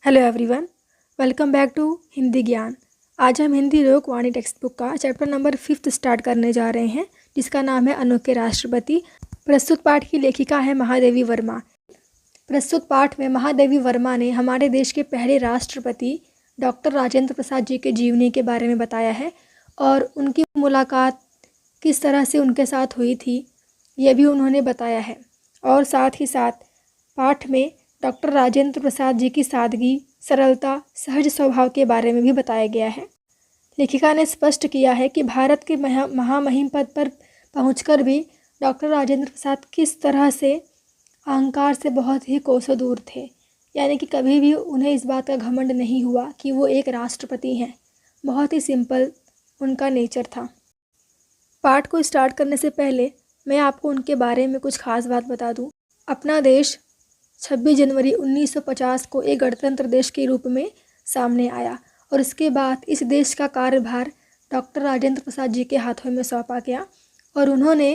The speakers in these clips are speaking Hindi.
Hello everyone, welcome back to Hindi Gyan. आज हम हिंदी लोकवाणी टेक्स्ट बुक का चैप्टर नंबर 5 स्टार्ट करने जा रहे हैं, जिसका नाम है अनोखे राष्ट्रपति। प्रस्तुत पाठ की लेखिका है महादेवी वर्मा। प्रस्तुत पाठ में महादेवी वर्मा ने हमारे देश के पहले राष्ट्रपति डॉक्टर राजेंद्र प्रसाद जी के जीवनी के बारे में बताया है और उनकी मुलाकात किस तरह से उनके साथ हुई थी, यह भी उन्होंने बताया है। और साथ ही साथ पाठ में डॉक्टर राजेंद्र प्रसाद जी की सादगी, सरलता, सहज स्वभाव के बारे में भी बताया गया है। लेखिका ने स्पष्ट किया है कि भारत के महामहिम पद पर पहुंचकर भी डॉक्टर राजेंद्र प्रसाद किस तरह से अहंकार से बहुत ही कोसों दूर थे, यानी कि कभी भी उन्हें इस बात का घमंड नहीं हुआ कि वो एक राष्ट्रपति हैं। बहुत ही सिंपल उनका नेचर था। पाठ को स्टार्ट करने से पहले मैं आपको उनके बारे में कुछ खास बात बता दूं। अपना देश 26 जनवरी 1950 को एक गणतंत्र देश के रूप में सामने आया और इसके बाद इस देश का कार्यभार डॉक्टर राजेंद्र प्रसाद जी के हाथों में सौंपा गया और उन्होंने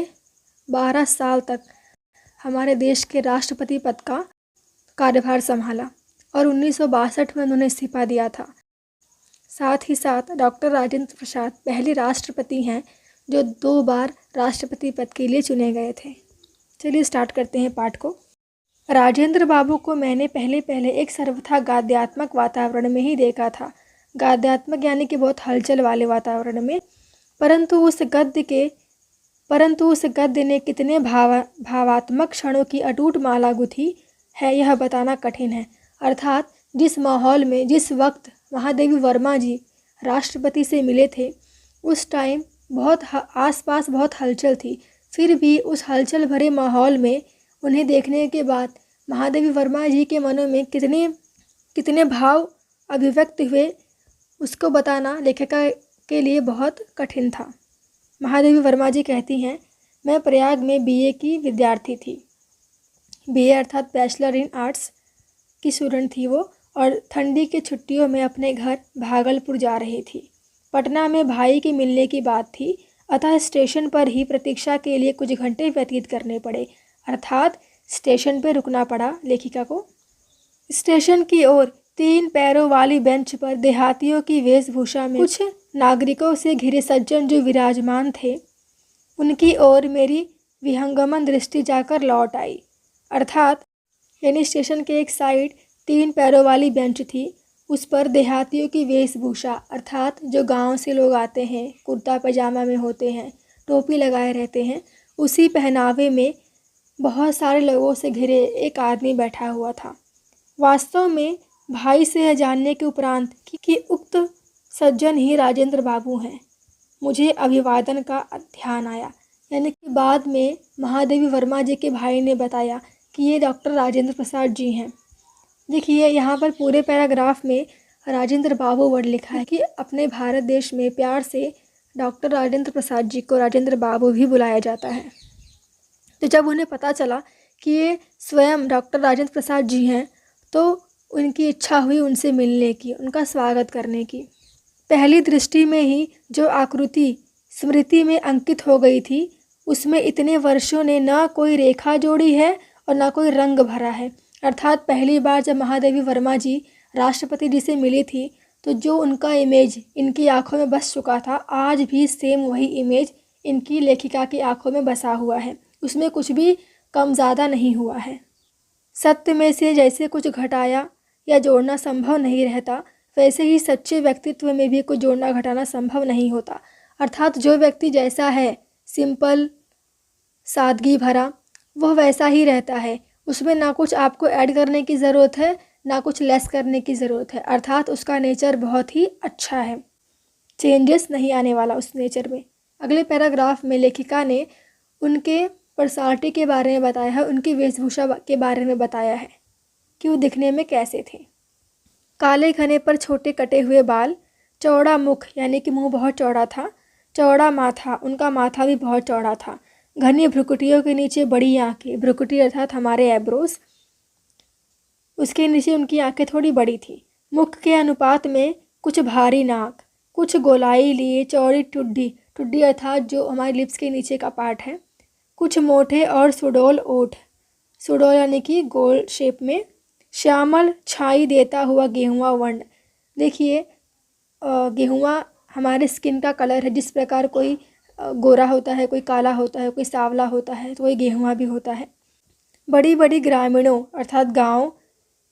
12 साल तक हमारे देश के राष्ट्रपति पद का कार्यभार संभाला और 1962 में उन्होंने इस्तीफा दिया था। साथ ही साथ डॉक्टर राजेंद्र प्रसाद पहले राष्ट्रपति हैं जो 2 बार राष्ट्रपति पद के लिए चुने गए थे। चलिए स्टार्ट करते हैं पाठ को। राजेंद्र बाबू को मैंने पहले एक सर्वथा गाद्यात्मक वातावरण में ही देखा था। गाद्यात्मक यानी कि बहुत हलचल वाले वातावरण में, परंतु उस गद्य ने कितने भावात्मक क्षणों की अटूट माला गुथी है, यह बताना कठिन है। अर्थात जिस माहौल में जिस वक्त महादेवी वर्मा जी राष्ट्रपति से मिले थे, उस टाइम आसपास बहुत हलचल थी। फिर भी उस हलचल भरे माहौल में उन्हें देखने के बाद महादेवी वर्मा जी के मनों में कितने भाव अभिव्यक्त हुए, उसको बताना लेखिका के लिए बहुत कठिन था। महादेवी वर्मा जी कहती हैं, मैं प्रयाग में बीए की विद्यार्थी थी। बीए अर्थात बैचलर इन आर्ट्स की स्टूडेंट थी वो, और ठंडी की छुट्टियों में अपने घर भागलपुर जा रही थी। पटना में भाई के मिलने की बात थी, अतः स्टेशन पर ही प्रतीक्षा के लिए कुछ घंटे व्यतीत करने पड़े। अर्थात स्टेशन पर रुकना पड़ा लेखिका को। स्टेशन की ओर 3 पैरों वाली बेंच पर देहातियों की वेशभूषा में कुछ नागरिकों से घिरे सज्जन जो विराजमान थे, उनकी ओर मेरी विहंगमन दृष्टि जाकर लौट आई। अर्थात यानी स्टेशन के एक साइड 3 पैरों वाली बेंच थी, उस पर देहातियों की वेशभूषा अर्थात जो गांव से लोग आते हैं, कुर्ता पजामा में होते हैं, टोपी लगाए रहते हैं, उसी पहनावे में बहुत सारे लोगों से घिरे एक आदमी बैठा हुआ था। वास्तव में भाई से यह जानने के उपरांत कि उक्त सज्जन ही राजेंद्र बाबू हैं, मुझे अभिवादन का ध्यान आया। यानी कि बाद में महादेवी वर्मा जी के भाई ने बताया कि ये डॉक्टर राजेंद्र प्रसाद जी हैं। देखिए यहाँ पर पूरे पैराग्राफ में राजेंद्र बाबू वर्ड लिखा है कि अपने भारत देश में प्यार से डॉक्टर राजेंद्र प्रसाद जी को राजेंद्र बाबू भी बुलाया जाता है। तो जब उन्हें पता चला कि ये स्वयं डॉक्टर राजेंद्र प्रसाद जी हैं, तो उनकी इच्छा हुई उनसे मिलने की, उनका स्वागत करने की। पहली दृष्टि में ही जो आकृति स्मृति में अंकित हो गई थी, उसमें इतने वर्षों ने न कोई रेखा जोड़ी है और न कोई रंग भरा है। अर्थात पहली बार जब महादेवी वर्मा जी राष्ट्रपति जी से मिली थी, तो जो उनका इमेज इनकी आंखों में बस चुका था, आज भी सेम वही इमेज इनकी लेखिका की आंखों में बसा हुआ है। उसमें कुछ भी कम ज़्यादा नहीं हुआ है। सत्य में से जैसे कुछ घटाया या जोड़ना संभव नहीं रहता, वैसे ही सच्चे व्यक्तित्व में भी कुछ जोड़ना घटाना संभव नहीं होता। अर्थात जो व्यक्ति जैसा है, सिंपल, सादगी भरा, वह वैसा ही रहता है। उसमें ना कुछ आपको ऐड करने की ज़रूरत है, ना कुछ लेस करने की ज़रूरत है। अर्थात उसका नेचर बहुत ही अच्छा है, चेंजेस नहीं आने वाला उस नेचर में। अगले पैराग्राफ में लेखिका ने उनके पर्सनालिटी के बारे में बताया है, उनकी वेशभूषा के बारे में बताया है कि वो दिखने में कैसे थे। काले घने पर छोटे कटे हुए बाल, चौड़ा मुख यानी कि मुंह बहुत चौड़ा था, चौड़ा माथा, उनका माथा भी बहुत चौड़ा था, घनी भ्रुकुटियों के नीचे बड़ी आंखें, भ्रुकुटी अर्थात हमारे एब्रोस, उसके नीचे उनकी आंखें थोड़ी बड़ी थी। मुख के अनुपात में कुछ भारी नाक, कुछ गोलाई लिए चौड़ी ठुड्डी अर्थात जो हमारे लिप्स के नीचे का पार्ट है, कुछ मोटे और सुडौल ओठ, सुडौल यानी कि गोल शेप में, श्यामल छाई देता हुआ गेहुआ वर्ण। देखिए गेहुआ हमारे स्किन का कलर है। जिस प्रकार कोई गोरा होता है, कोई काला होता है, कोई सांवला होता है, तो वही गेहुआ भी होता है। बड़ी बड़ी ग्रामीणों अर्थात गांव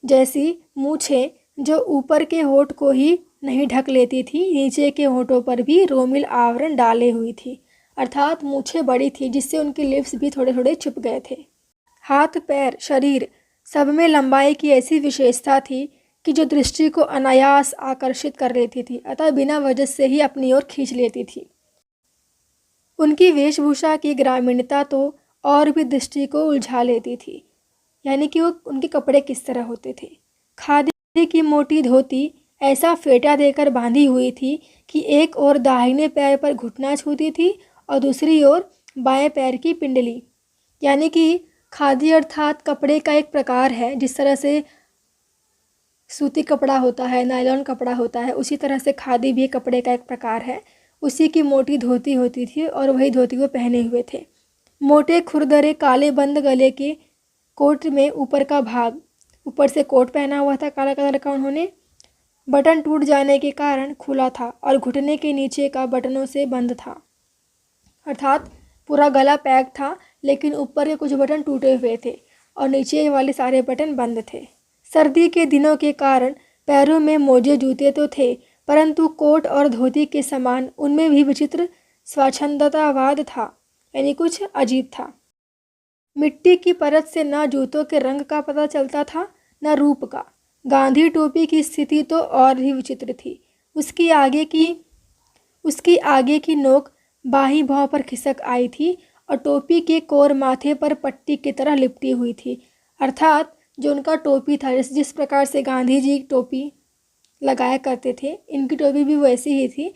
जैसी मूछें जो ऊपर के होंठ को ही नहीं ढक लेती थी, नीचे के होंठों पर भी रोमिल आवरण डाले हुई थी। अर्थात मूछें बड़ी थी जिससे उनके लिप्स भी थोड़े थोड़े छुप गए थे। हाथ पैर शरीर सब में लंबाई की ऐसी विशेषता थी कि जो दृष्टि को अनायास आकर्षित कर लेती थी, अतः बिना वजह से ही अपनी ओर खींच लेती थी। उनकी वेशभूषा की ग्रामीणता तो और भी दृष्टि को उलझा लेती थी। यानी कि वो उनके कपड़े किस तरह होते थे। खादी की मोटी धोती ऐसा फेटा देकर बांधी हुई थी कि एक ओर दाहिने पैर पर घुटना छूती थी और दूसरी ओर बाएं पैर की पिंडली। यानी कि खादी अर्थात कपड़े का एक प्रकार है। जिस तरह से सूती कपड़ा होता है, नायलॉन कपड़ा होता है, उसी तरह से खादी भी कपड़े का एक प्रकार है। उसी की मोटी धोती होती थी और वही धोती वो पहने हुए थे। मोटे खुरदरे काले बंद गले के कोट में ऊपर का भाग, ऊपर से कोट पहना हुआ था काला कलर का उन्होंने, बटन टूट जाने के कारण खुला था और घुटने के नीचे का बटनों से बंद था। अर्थात पूरा गला पैक था लेकिन ऊपर के कुछ बटन टूटे हुए थे और नीचे वाले सारे बटन बंद थे। सर्दी के दिनों के कारण पैरों में मोजे जूते तो थे, परंतु कोट और धोती के समान उनमें भी विचित्र स्वच्छंदतावाद था, यानी कुछ अजीब था। मिट्टी की परत से न जूतों के रंग का पता चलता था न रूप का। गांधी टोपी की स्थिति तो और भी विचित्र थी। उसकी आगे की नोक बाहीं भौं पर खिसक आई थी और टोपी के कोर माथे पर पट्टी की तरह लिपटी हुई थी। अर्थात जो उनका टोपी था, जिस प्रकार से गांधी जी टोपी लगाया करते थे, इनकी टोपी भी वैसी ही थी,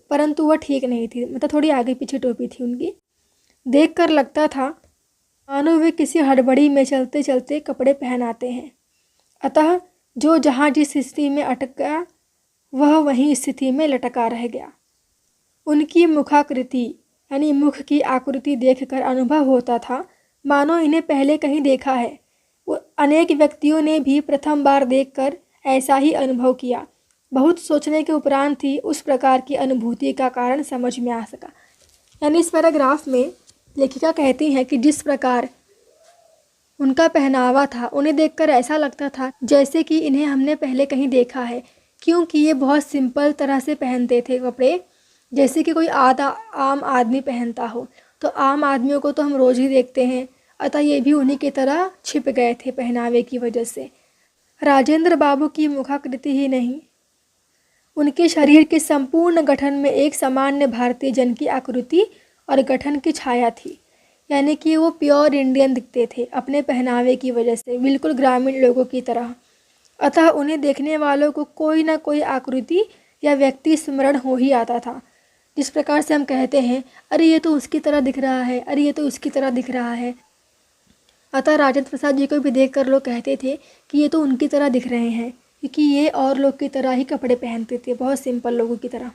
परंतु वह ठीक नहीं थी। मतलब थोड़ी आगे पीछे टोपी थी उनकी। देखकर लगता था मानो वे किसी हड़बड़ी में चलते चलते कपड़े पहनाते हैं। अतः जो जहाँ जिस स्थिति में अटक गया वह वहीं स्थिति में लटका रह गया। उनकी मुखाकृति यानी मुख की आकृति देखकर अनुभव होता था मानो इन्हें पहले कहीं देखा है। अनेक व्यक्तियों ने भी प्रथम बार देखकर ऐसा ही अनुभव किया। बहुत सोचने के उपरांत ही उस प्रकार की अनुभूति का कारण समझ में आ सका। यानी इस पैराग्राफ में लेखिका कहती हैं कि जिस प्रकार उनका पहनावा था उन्हें देखकर ऐसा लगता था जैसे कि इन्हें हमने पहले कहीं देखा है, क्योंकि ये बहुत सिंपल तरह से पहनते थे कपड़े, जैसे कि कोई आम आदमी पहनता हो। तो आम आदमियों को तो हम रोज़ ही देखते हैं, अतः ये भी उन्हीं की तरह छिप गए थे पहनावे की वजह से। राजेंद्र बाबू की मुखाकृति ही नहीं, उनके शरीर के संपूर्ण गठन में एक सामान्य भारतीय जन की आकृति और गठन की छाया थी। यानी कि वो प्योर इंडियन दिखते थे अपने पहनावे की वजह से, बिल्कुल ग्रामीण लोगों की तरह। अतः उन्हें देखने वालों को कोई ना कोई आकृति या व्यक्ति स्मरण हो ही आता था। जिस प्रकार से हम कहते हैं अरे ये तो उसकी तरह दिख रहा है, अरे ये तो उसकी तरह दिख रहा है। अतः राजेंद्र प्रसाद जी को भी देखकर लोग कहते थे कि ये तो उनकी तरह दिख रहे हैं, क्योंकि ये और लोग की तरह ही कपड़े पहनते थे, बहुत सिंपल लोगों की तरह।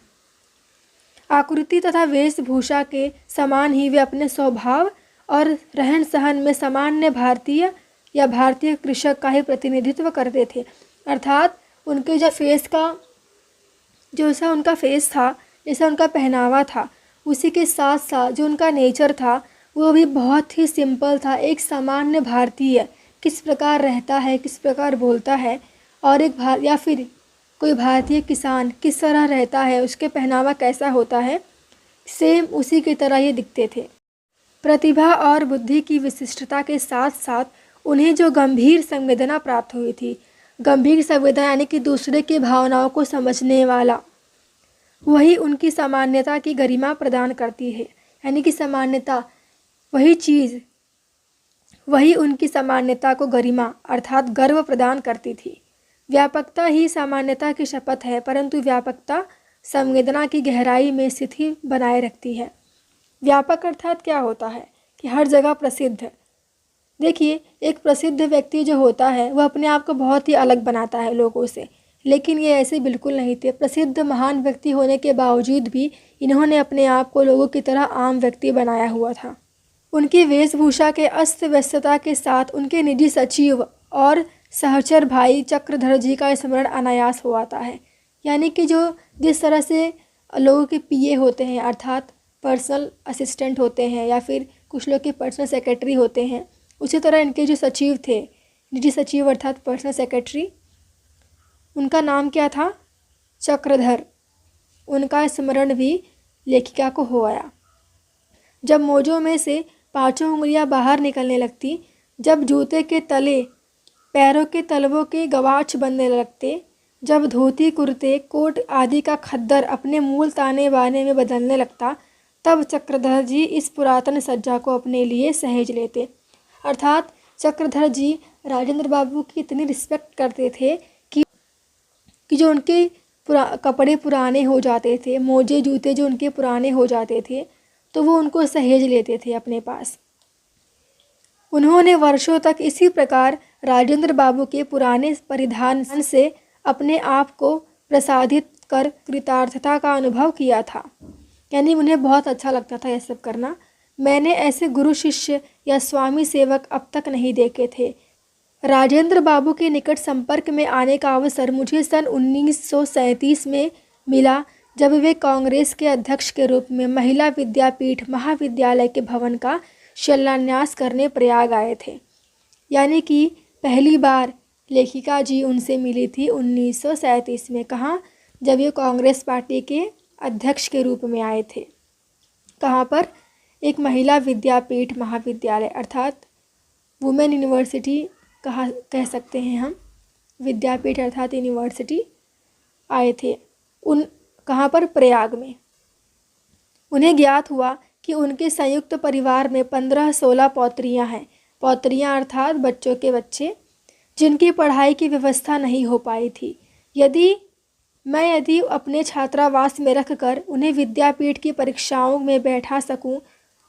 आकृति तथा वेशभूषा के समान ही वे अपने स्वभाव और रहन सहन में सामान्य भारतीय या भारतीय कृषक का ही प्रतिनिधित्व करते थे। अर्थात उनके जो फेस का जैसा उनका फेस था, जैसा उनका पहनावा था, उसी के साथ साथ जो उनका नेचर था वो भी बहुत ही सिंपल था। एक सामान्य भारतीय किस प्रकार रहता है, किस प्रकार बोलता है, और या फिर कोई भारतीय किसान किस तरह रहता है, उसके पहनावा कैसा होता है, सेम उसी की तरह ये दिखते थे। प्रतिभा और बुद्धि की विशिष्टता के साथ साथ उन्हें जो गंभीर संवेदना प्राप्त हुई थी, गंभीर संवेदना यानी कि दूसरे की भावनाओं को समझने वाला, वही उनकी सामान्यता की गरिमा प्रदान करती है। यानी कि सामान्यता वही चीज़, वही उनकी सामान्यता को गरिमा अर्थात गर्व प्रदान करती थी। व्यापकता ही सामान्यता की शपथ है, परंतु व्यापकता संवेदना की गहराई में स्थिति बनाए रखती है। व्यापक अर्थात क्या होता है कि हर जगह प्रसिद्ध। देखिए एक प्रसिद्ध व्यक्ति जो होता है वह अपने आप को बहुत ही अलग बनाता है लोगों से, लेकिन ये ऐसे बिल्कुल नहीं थे। प्रसिद्ध महान व्यक्ति होने के बावजूद भी इन्होंने अपने आप को लोगों की तरह आम व्यक्ति बनाया हुआ था। उनकी वेशभूषा के अस्त व्यस्तता के साथ उनके निजी सचिव और सहचर भाई चक्रधर जी का स्मरण अनायास हो आता है। यानी कि जो जिस तरह से लोगों के पीए होते हैं अर्थात पर्सनल असिस्टेंट होते हैं या फिर कुछ लोग के पर्सनल सेक्रेटरी होते हैं, उसी तरह इनके जो सचिव थे, निजी सचिव अर्थात पर्सनल सेक्रेटरी, उनका नाम क्या था? चक्रधर। उनका स्मरण भी लेखिका को हो आया। जब मोजों में से पांचों उंगलियां बाहर निकलने लगती, जब जूते के तले पैरों के तलवों के गवाक्ष बनने लगते, जब धोती कुर्ते कोट आदि का खद्दर अपने मूल ताने बाने में बदलने लगता, तब चक्रधर जी इस पुरातन सज्जा को अपने लिए सहेज लेते। अर्थात चक्रधर जी राजेंद्र बाबू की इतनी रिस्पेक्ट करते थे कि जो उनके कपड़े पुराने हो जाते थे, मोजे जूते जो उनके पुराने हो जाते थे, तो वो उनको सहेज लेते थे अपने पास। उन्होंने वर्षों तक इसी प्रकार राजेंद्र बाबू के पुराने परिधान से अपने आप को प्रसादित कर कृतार्थता का अनुभव किया था। यानी उन्हें बहुत अच्छा लगता था यह सब करना। मैंने ऐसे गुरु शिष्य या स्वामी सेवक अब तक नहीं देखे थे। राजेंद्र बाबू के निकट संपर्क में आने का अवसर मुझे सन 1937 में मिला, जब वे कांग्रेस के अध्यक्ष के रूप में महिला विद्यापीठ महाविद्यालय के भवन का शिलान्यास करने प्रयाग आए थे। यानी कि पहली बार लेखिका जी उनसे मिली थी 1937 में। कहाँ? जब ये कांग्रेस पार्टी के अध्यक्ष के रूप में आए थे। कहाँ पर? एक महिला विद्यापीठ महाविद्यालय अर्थात वुमेन यूनिवर्सिटी कह सकते हैं हम, विद्यापीठ अर्थात यूनिवर्सिटी आए थे। कहाँ पर? प्रयाग में। उन्हें ज्ञात हुआ कि उनके संयुक्त परिवार में 15-16 पौत्रियाँ हैं। पौत्रियाँ अर्थात बच्चों के बच्चे, जिनकी पढ़ाई की व्यवस्था नहीं हो पाई थी। यदि अपने छात्रावास में रखकर उन्हें विद्यापीठ की परीक्षाओं में बैठा सकूं,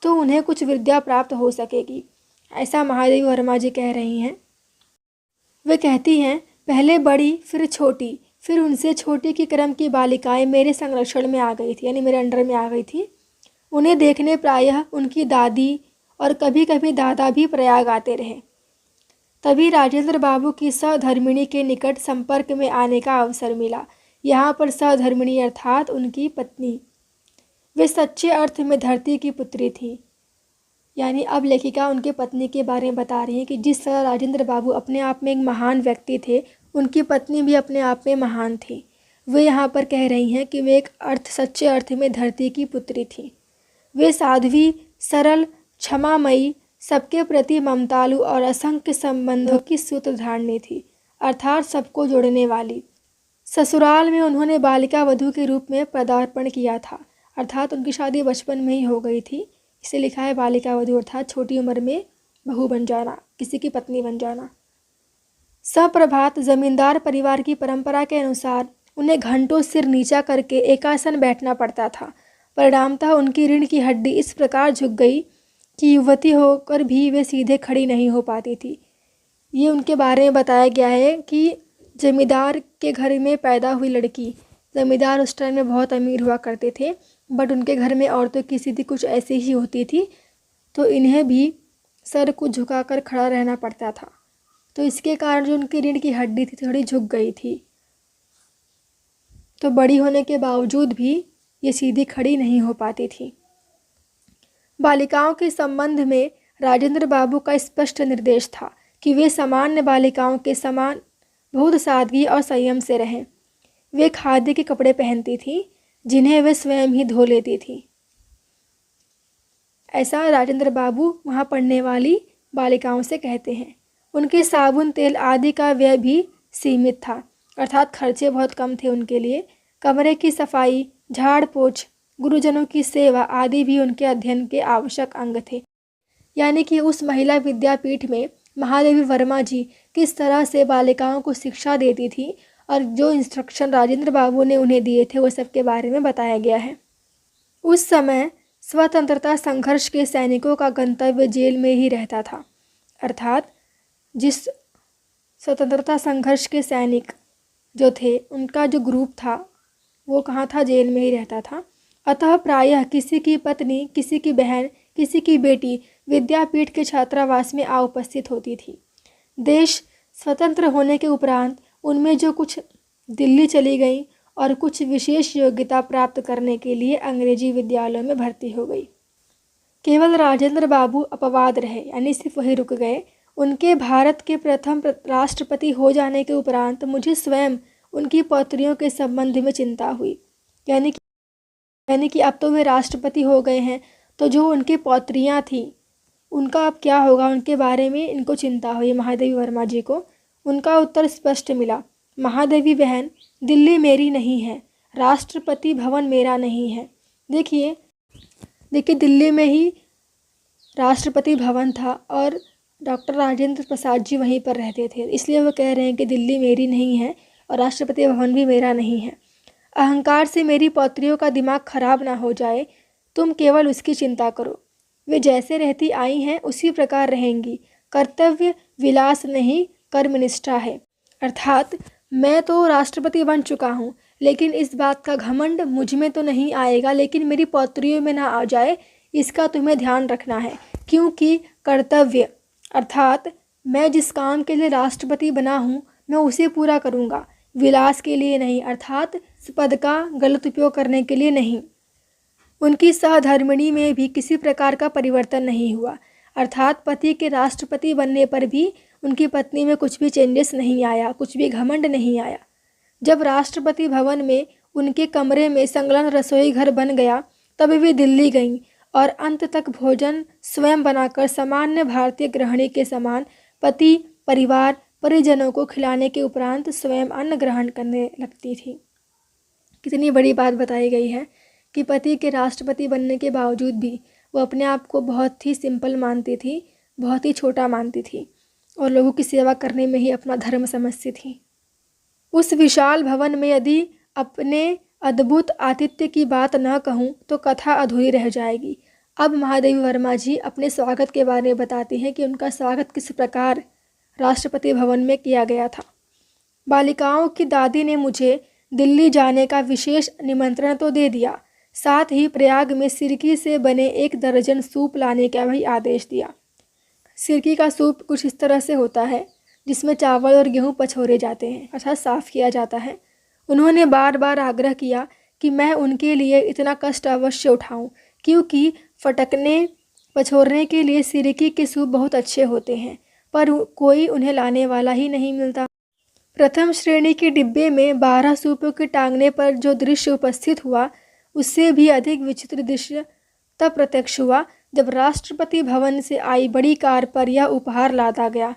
तो उन्हें कुछ विद्या प्राप्त हो सकेगी, ऐसा महादेवी वर्मा जी कह रही हैं। वे कहती हैं, पहले बड़ी फिर छोटी फिर उनसे छोटी की क्रम की बालिकाएं मेरे संरक्षण में आ गई थी, यानी मेरे अंडर में आ गई थी। उन्हें देखने प्रायः उनकी दादी और कभी कभी दादा भी प्रयाग आते रहे। तभी राजेंद्र बाबू की सहधर्मिणी के निकट संपर्क में आने का अवसर मिला। यहाँ पर सहधर्मिणी अर्थात उनकी पत्नी। वे सच्चे अर्थ में धरती की पुत्री थी। यानी अब लेखिका उनके पत्नी के बारे में बता रही हैं कि जिस तरह राजेंद्र बाबू अपने आप में एक महान व्यक्ति थे, उनकी पत्नी भी अपने आप में महान थी। वे यहाँ पर कह रही हैं कि वे एक सच्चे अर्थ में धरती की पुत्री थी। वे साध्वी, सरल, क्षमामयी, सबके प्रति ममतालु और असंख्य संबंधों की सूत्रधारणी थी, अर्थात सबको जोड़ने वाली। ससुराल में उन्होंने बालिका वधू के रूप में पदार्पण किया था, अर्थात उनकी शादी बचपन में ही हो गई थी। इसे लिखा है बालिका वधू अर्थात छोटी उम्र में बहू बन जाना, किसी की पत्नी बन जाना। सप्रभात जमींदार परिवार की परंपरा के अनुसार उन्हें घंटों सिर नीचा करके एकासन बैठना पड़ता था। परिणामतः उनकी रीढ़ की हड्डी इस प्रकार झुक गई कि युवती होकर भी वे सीधे खड़ी नहीं हो पाती थी। ये उनके बारे में बताया गया है कि जमींदार के घर में पैदा हुई लड़की, जमींदार उस टाइम में बहुत अमीर हुआ करते थे, बट उनके घर में औरतों की स्थिति कुछ ऐसी ही होती थी, तो इन्हें भी सर को झुकाकर खड़ा रहना पड़ता था। तो इसके कारण जो उनकी रीढ़ की हड्डी थी थोड़ी झुक गई थी, तो बड़ी होने के बावजूद भी ये सीधी खड़ी नहीं हो पाती थी। बालिकाओं के संबंध में राजेंद्र बाबू का स्पष्ट निर्देश था कि वे सामान्य बालिकाओं के समान बहुत सादगी और संयम से रहें। वे खादी के कपड़े पहनती थीं, जिन्हें वे स्वयं ही धो लेती थीं। ऐसा राजेंद्र बाबू वहाँ पढ़ने वाली बालिकाओं से कहते हैं। उनके साबुन तेल आदि का व्यय भी सीमित था, अर्थात खर्चे बहुत कम थे उनके लिए। कमरे की सफाई, झाड़ पोछ, गुरुजनों की सेवा आदि भी उनके अध्ययन के आवश्यक अंग थे। यानी कि उस महिला विद्यापीठ में महादेवी वर्मा जी किस तरह से बालिकाओं को शिक्षा देती थी और जो इंस्ट्रक्शन राजेंद्र बाबू ने उन्हें दिए थे वो सब के बारे में बताया गया है। उस समय स्वतंत्रता संघर्ष के सैनिकों का गंतव्य जेल में ही रहता था, अर्थात जिस स्वतंत्रता संघर्ष के सैनिक जो थे उनका जो ग्रुप था वो कहाँ था? जेल में ही रहता था। अतः प्रायः किसी की पत्नी, किसी की बहन, किसी की बेटी विद्यापीठ के छात्रावास में आ उपस्थित होती थी। देश स्वतंत्र होने के उपरांत उनमें जो कुछ दिल्ली चली गई और कुछ विशेष योग्यता प्राप्त करने के लिए अंग्रेजी विद्यालयों में भर्ती हो गई। केवल राजेंद्र बाबू अपवाद रहे, यानी सिर्फ वही रुक गए। उनके भारत के प्रथम राष्ट्रपति हो जाने के उपरांत मुझे स्वयं उनकी पौत्रियों के संबंध में चिंता हुई। यानी कि अब तो वे राष्ट्रपति हो गए हैं, तो जो उनकी पौत्रियां थीं उनका अब क्या होगा, उनके बारे में इनको चिंता हुई महादेवी वर्मा जी को। उनका उत्तर स्पष्ट मिला, महादेवी बहन, दिल्ली मेरी नहीं है, राष्ट्रपति भवन मेरा नहीं है। देखिए दिल्ली में ही राष्ट्रपति भवन था और डॉक्टर राजेंद्र प्रसाद जी वहीं पर रहते थे, इसलिए वो कह रहे हैं कि दिल्ली मेरी नहीं है और राष्ट्रपति भवन भी मेरा नहीं है। अहंकार से मेरी पौत्रियों का दिमाग खराब ना हो जाए, तुम केवल उसकी चिंता करो। वे जैसे रहती आई हैं उसी प्रकार रहेंगी। कर्तव्य विलास नहीं, कर्मनिष्ठा है। अर्थात मैं तो राष्ट्रपति बन चुका हूँ, लेकिन इस बात का घमंड मुझ में तो नहीं आएगा, लेकिन मेरी पौत्रियों में ना आ जाए, इसका तुम्हें ध्यान रखना है। क्योंकि कर्तव्य अर्थात मैं जिस काम के लिए राष्ट्रपति बना हूँ मैं उसे पूरा करूँगा, विलास के लिए नहीं, अर्थात इस पद का गलत उपयोग करने के लिए नहीं। उनकी सहधर्मिणी में भी किसी प्रकार का परिवर्तन नहीं हुआ, अर्थात पति के राष्ट्रपति बनने पर भी उनकी पत्नी में कुछ भी चेंजेस नहीं आया, कुछ भी घमंड नहीं आया। जब राष्ट्रपति भवन में उनके कमरे में संलग्न रसोई घर बन गया, तब वे दिल्ली गईं और अंत तक भोजन स्वयं बनाकर सामान्य भारतीय गृहिणी के समान पति, परिवार, परिजनों को खिलाने के उपरांत स्वयं अन्न ग्रहण करने लगती थी। कितनी बड़ी बात बताई गई है कि पति के राष्ट्रपति बनने के बावजूद भी वो अपने आप को बहुत ही सिंपल मानती थी, बहुत ही छोटा मानती थी और लोगों की सेवा करने में ही अपना धर्म समझती थी। उस विशाल भवन में यदि अपने अद्भुत आतिथ्य की बात न कहूँ तो कथा अधूरी रह जाएगी। अब महादेवी वर्मा जी अपने स्वागत के बारे में बताती हैं कि उनका स्वागत किस प्रकार राष्ट्रपति भवन में किया गया था। बालिकाओं की दादी ने मुझे दिल्ली जाने का विशेष निमंत्रण तो दे दिया, साथ ही प्रयाग में सिरकी से बने 1 दर्जन सूप लाने का भी आदेश दिया। सिरकी का सूप कुछ इस तरह से होता है जिसमें चावल और गेहूँ पछोरे जाते हैं, अर्थात साफ़ किया जाता है। उन्होंने बार बार आग्रह किया कि मैं उनके लिए इतना कष्ट अवश्य उठाऊं, क्योंकि फटकने पछोरने के लिए सिरकी के सूप बहुत अच्छे होते हैं, पर कोई उन्हें लाने वाला ही नहीं मिलता। प्रथम श्रेणी के डिब्बे में 12 सूपों के टांगने पर जो दृश्य उपस्थित हुआ, उससे भी अधिक विचित्र दृश्य तब प्रत्यक्ष हुआ जब राष्ट्रपति भवन से आई बड़ी कार पर यह उपहार लादा गया।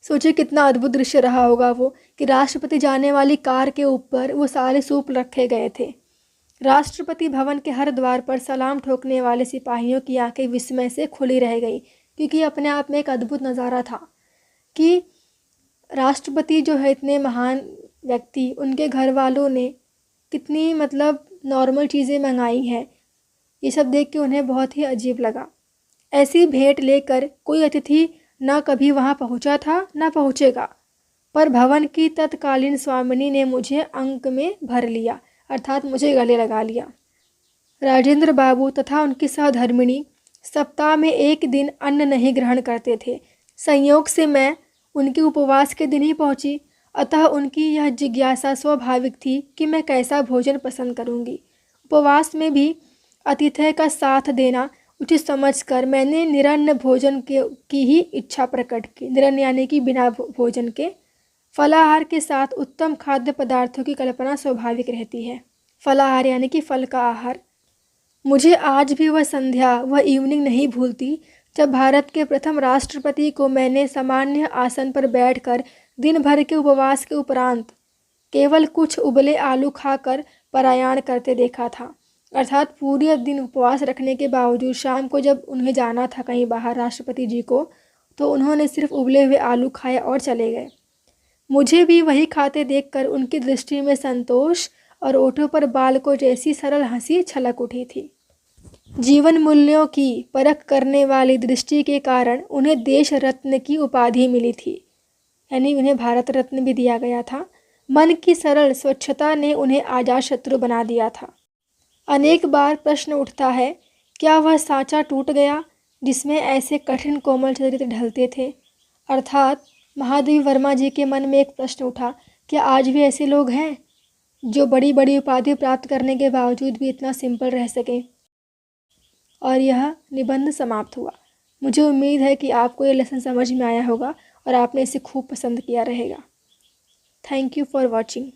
सोचिए कितना अद्भुत दृश्य रहा होगा वो, कि राष्ट्रपति जाने वाली कार के ऊपर वो सारे सूप रखे गए थे। राष्ट्रपति भवन के हर द्वार पर सलाम ठोकने वाले सिपाहियों की आंखें विस्मय से खुली रह गई, क्योंकि अपने आप में एक अद्भुत नज़ारा था कि राष्ट्रपति जो है इतने महान व्यक्ति, उनके घर वालों ने कितनी नॉर्मल चीज़ें मंगाई हैं। ये सब देख के उन्हें बहुत ही अजीब लगा। ऐसी भेंट लेकर कोई अतिथि न कभी वहाँ पहुँचा था न पहुँचेगा, पर भवन की तत्कालीन स्वामिनी ने मुझे अंक में भर लिया, अर्थात मुझे गले लगा लिया। राजेंद्र बाबू तथा उनकी सहधर्मिणी सप्ताह में 1 दिन अन्न नहीं ग्रहण करते थे। संयोग से मैं उनके उपवास के दिन ही पहुँची, अतः उनकी यह जिज्ञासा स्वाभाविक थी कि मैं कैसा भोजन पसंद करूँगी। उपवास में भी आतिथ्य का साथ देना उचित समझकर मैंने निरन्न भोजन की ही इच्छा प्रकट की। निरन्न यानी कि बिना भोजन के। फलाहार के साथ उत्तम खाद्य पदार्थों की कल्पना स्वाभाविक रहती है। फलाहार यानी कि फल का आहार। मुझे आज भी वह संध्या, वह इवनिंग नहीं भूलती जब भारत के प्रथम राष्ट्रपति को मैंने सामान्य आसन पर बैठकर दिन भर के उपवास के उपरांत केवल कुछ उबले आलू खाकर पलायन करते देखा था। अर्थात पूरे दिन उपवास रखने के बावजूद शाम को जब उन्हें जाना था कहीं बाहर राष्ट्रपति जी को, तो उन्होंने सिर्फ उबले हुए आलू खाए और चले गए। मुझे भी वही खाते देखकर उनकी दृष्टि में संतोष और ओठों पर बाल को जैसी सरल हंसी छलक उठी थी। जीवन मूल्यों की परख करने वाली दृष्टि के कारण उन्हें देश रत्न की उपाधि मिली थी, यानी उन्हें भारत रत्न भी दिया गया था। मन की सरल स्वच्छता ने उन्हें अजातशत्रु बना दिया था। अनेक बार प्रश्न उठता है, क्या वह सांचा टूट गया जिसमें ऐसे कठिन कोमल चरित्र ढलते थे? अर्थात महादेवी वर्मा जी के मन में एक प्रश्न उठा, क्या आज भी ऐसे लोग हैं जो बड़ी बड़ी उपाधि प्राप्त करने के बावजूद भी इतना सिंपल रह सकें। और यह निबंध समाप्त हुआ। मुझे उम्मीद है कि आपको ये लेसन समझ में आया होगा और आपने इसे खूब पसंद किया रहेगा। Thank you for watching.